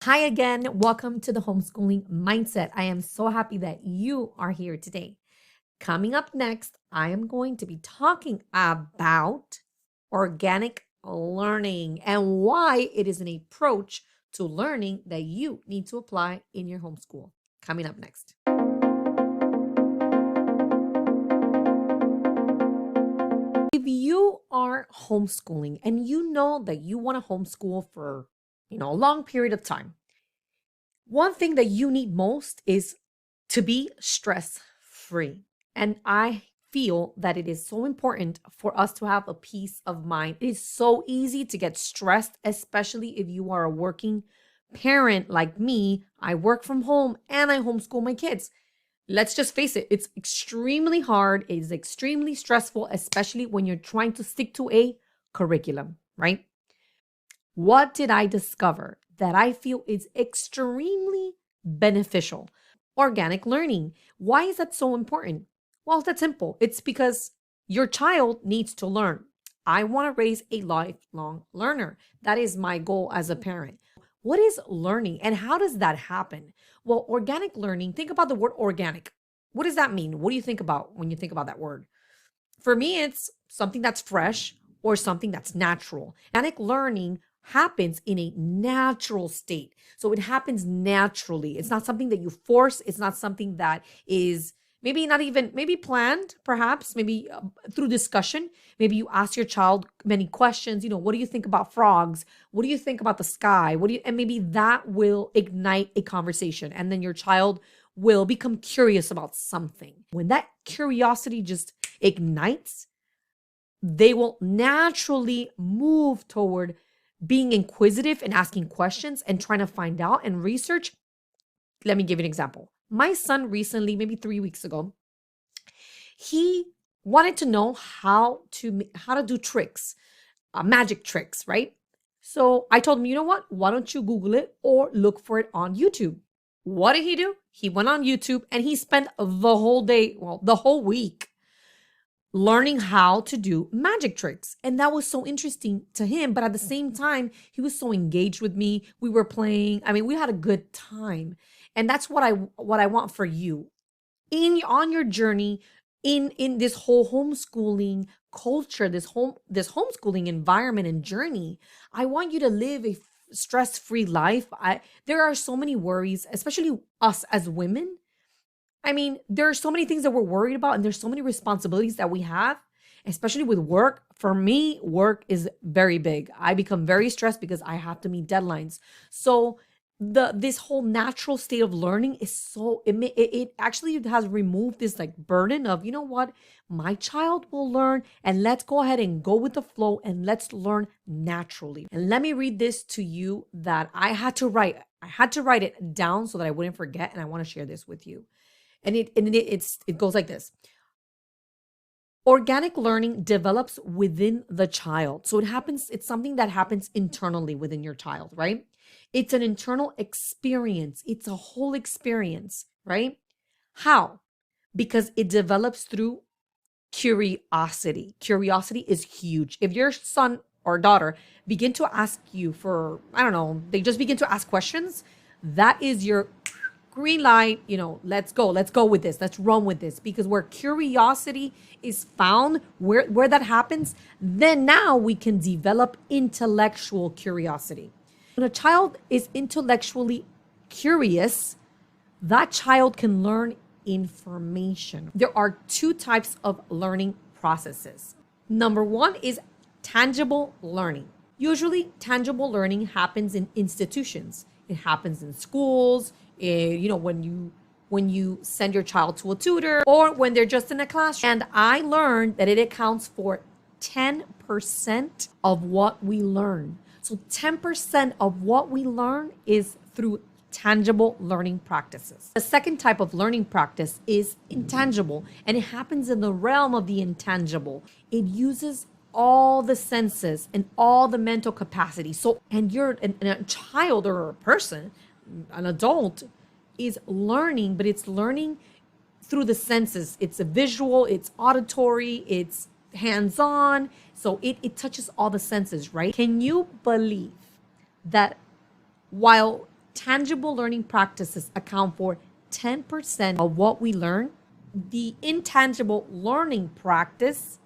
Hi again. Welcome to the Homeschooling Mindset. I am so happy that you are here today. Coming up next, I am going to be talking about organic learning and why it is an approach to learning that you need to apply in your homeschool. Coming up next. If you are homeschooling and you know that you want to homeschool for, a long period of time, one thing that you need most is to be stress free. And I feel that it is so important for us to have a peace of mind. It is so easy to get stressed, especially if you are a working parent like me. I work from home and I homeschool my kids. Let's just face it, it's extremely hard. It is extremely stressful, especially when you're trying to stick to a curriculum, right? What did I discover that I feel is extremely beneficial? Organic learning. Why is that so important? Well, that's simple. It's because your child needs to learn. I want to raise a lifelong learner. That is my goal as a parent. What is learning and how does that happen? Well, organic learning, think about the word organic. What does that mean? What do you think about when you think about that word? For me, it's something that's fresh or something that's natural. Organic learning happens in a natural state. So it happens naturally. It's not something that you force. It's not something that is maybe planned, perhaps, maybe through discussion. Maybe you ask your child many questions. What do you think about frogs? What do you think about the sky? And maybe that will ignite a conversation. And then your child will become curious about something. When that curiosity just ignites, they will naturally move toward being inquisitive and asking questions and trying to find out and research. Let me give you an example. My son recently, maybe 3 weeks ago, he wanted to know how to do tricks, magic tricks, right? So I told him, you know what? Why don't you Google it or look for it on YouTube? What did he do? He went on YouTube and he spent the whole day, the whole week, learning how to do magic tricks. And that was so interesting to him. But at the same time, he was so engaged with me. We were playing. I mean, we had a good time. And that's what I want for you on your journey in this whole homeschooling culture, this homeschooling environment and journey. I want you to live a stress-free life. There are so many worries, especially us as women. I mean, there are so many things that we're worried about, and there's so many responsibilities that we have, especially with work. For me, work is very big. I become very stressed because I have to meet deadlines. So this whole natural state of learning is it actually has removed this like burden of, you know what, my child will learn, and let's go ahead and go with the flow and let's learn naturally. And let me read this to you that I had to write it down so that I wouldn't forget, and I want to share this with you. And it goes like this. Organic learning develops within the child. So it's something that happens internally within your child, right? It's an internal experience. It's a whole experience, right? How? Because it develops through curiosity. Curiosity is huge. If your son or daughter begin to ask you for, I don't know, they just begin to ask questions, that is your green light. Let's go with this, let's run with this. Because where curiosity is found, where that happens, then now we can develop intellectual curiosity. When a child is intellectually curious, that child can learn information. There are two types of learning processes. Number one is tangible learning. Usually tangible learning happens in institutions. It happens in schools, when you send your child to a tutor, or when they're just in a classroom. And I learned that it accounts for 10% of what we learn. So 10% of what we learn is through tangible learning practices. The second type of learning practice is intangible, and it happens in the realm of the intangible. It uses all the senses and all the mental capacity. So, and a child or a person, an adult, is learning, but it's learning through the senses. It's a visual, it's auditory, it's hands-on. So it touches all the senses, right? Can you believe that while tangible learning practices account for 10% of what we learn, the intangible learning practice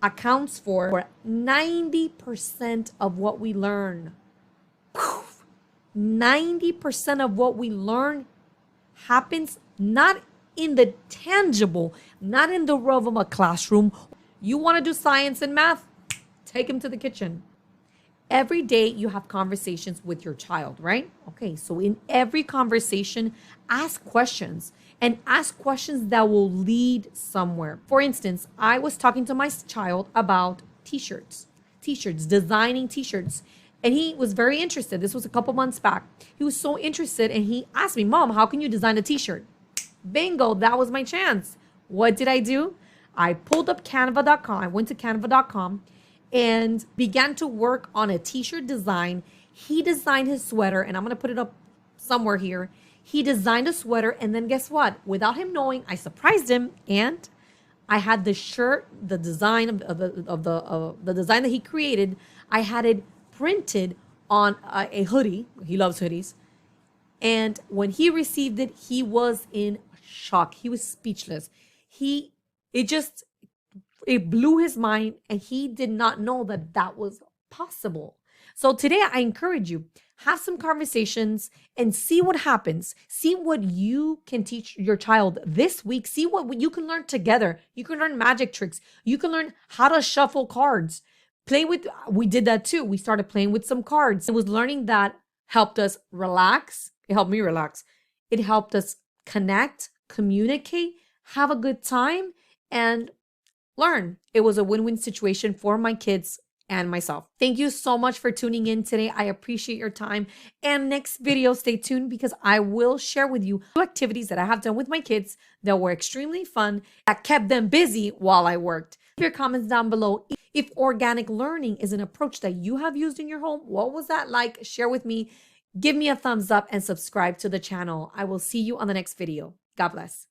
accounts for 90% of what we learn. 90% of what we learn happens not in the tangible, not in the realm of a classroom. You want to do science and math? Take them to the kitchen. Every day you have conversations with your child, right? Okay, so in every conversation, ask questions and ask questions that will lead somewhere. For instance, I was talking to my child about t-shirts, designing t-shirts. And he was very interested. This was a couple months back. He was so interested and he asked me, Mom, how can you design a t-shirt? Bingo, that was my chance. What did I do? I pulled up canva.com. I went to canva.com and began to work on a t-shirt design. He designed his sweater, and I'm going to put it up somewhere here. He designed a sweater, and then guess what? Without him knowing, I surprised him, and I had the shirt, the design of the design that he created. I had it printed on a hoodie. He loves hoodies. And when he received it, he was in shock. He was speechless. It blew his mind, and he did not know that that was possible. So today I encourage you, have some conversations and see what happens. See what you can teach your child this week. See what you can learn together. You can learn magic tricks. You can learn how to shuffle cards. We did that too. We started playing with some cards. It was learning that helped us relax. It helped me relax. It helped us connect, communicate, have a good time, and learn. It was a win-win situation for my kids and myself. Thank you so much for tuning in today. I appreciate your time. And next video, stay tuned because I will share with you activities that I have done with my kids that were extremely fun, that kept them busy while I worked. Leave your comments down below. If organic learning is an approach that you have used in your home, what was that like? Share with me. Give me a thumbs up and subscribe to the channel. I will see you on the next video. God bless.